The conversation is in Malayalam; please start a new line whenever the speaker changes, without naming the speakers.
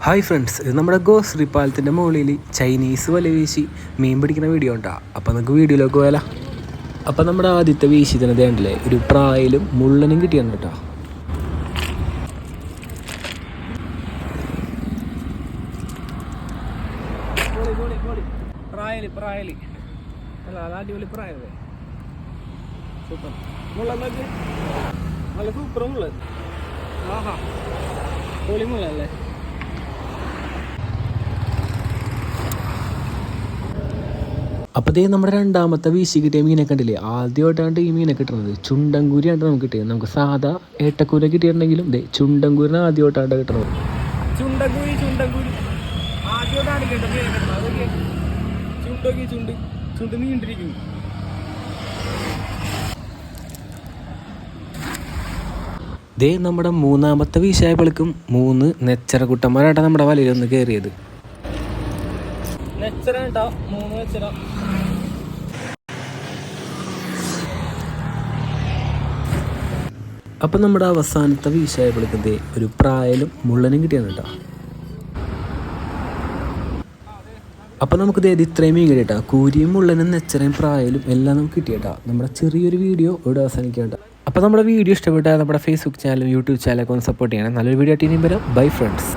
ഹായ് ഫ്രണ്ട്സ്, ഇത് നമ്മുടെ ഗോശ്രീ പാലത്തിൻ്റെ മുകളിൽ ചൈനീസ് വല വീശി മീൻ പിടിക്കുന്ന വീഡിയോ ഉണ്ടാ. അപ്പോൾ നമുക്ക് വീഡിയോയിലേക്ക് പോയാലോ. അപ്പോൾ നമ്മുടെ ആദ്യത്തെ വീശി തന്നെ വേണ്ടല്ലേ, ഒരു പ്രായലും മുള്ളനും കിട്ടിയാണ് കേട്ടോ. അടിപൊളി പ്രായല്ലേ, സൂപ്പർ മുള്ളൊക്കെ നല്ല സൂപ്പർ മുള്ള. ആഹാ, പൊളി മുള്ളല്ലേ. അപ്പോൾ ഇതേ നമ്മുടെ രണ്ടാമത്തെ വീശി കിട്ടിയ മീനെ കണ്ടില്ലേ. ആദ്യമായിട്ടാണ് ഈ മീനെ കിട്ടുന്നത്. ചുണ്ടൻകൂരിയാണ് നമുക്ക് കിട്ടിയത്. നമുക്ക് സാധാ ഏട്ടക്കൂര കിട്ടിയിട്ടുണ്ടെങ്കിലും ഇതേ ചുണ്ടൻകൂരിനെ ആദ്യമായിട്ടാണ് കിട്ടുന്നത്. ചുണ്ടൻകൂരി ആദ്യമായിട്ടാണ് കിട്ടുന്നത്. ചുണ്ട് നീണ്ടിരിക്കും. ഇതേ നമ്മുടെ മൂന്നാമത്തെ വീശായപ്പോഴേക്കും 3 നെച്ചറക്കുട്ടന്മാരായിട്ടാണ് നമ്മുടെ വലയിലൊന്ന് കയറിയത്. നെച്ചറ കേട്ടോ, 3 നെച്ചറ. അപ്പം നമ്മുടെ അവസാനത്തെ വീശായപ്പോഴേക്കത്തെ ഒരു പ്രായലും മുള്ളനും കിട്ടിയാണ് കേട്ടോ. അപ്പം നമുക്ക് ഇത്രയും മീൻ കിട്ടിയിട്ടാ. കൂരിയും മുള്ളനും നെച്ചറയും പ്രായലും എല്ലാം നമുക്ക് കിട്ടിയിട്ടാ. നമ്മുടെ ചെറിയൊരു വീഡിയോ ഇവിടെ അവസാനിക്കേണ്ട. അപ്പോൾ നമ്മുടെ വീഡിയോ ഇഷ്ടപ്പെട്ടാൽ നമ്മുടെ ഫേസ്ബുക്ക് ചാനലും യൂട്യൂബ് ചാനലൊക്കെ ഒന്ന് സപ്പോർട്ട് ചെയ്യണം. നല്ലൊരു വീഡിയോ ആയിട്ട് ഇനിയും വരാം. Bye friends.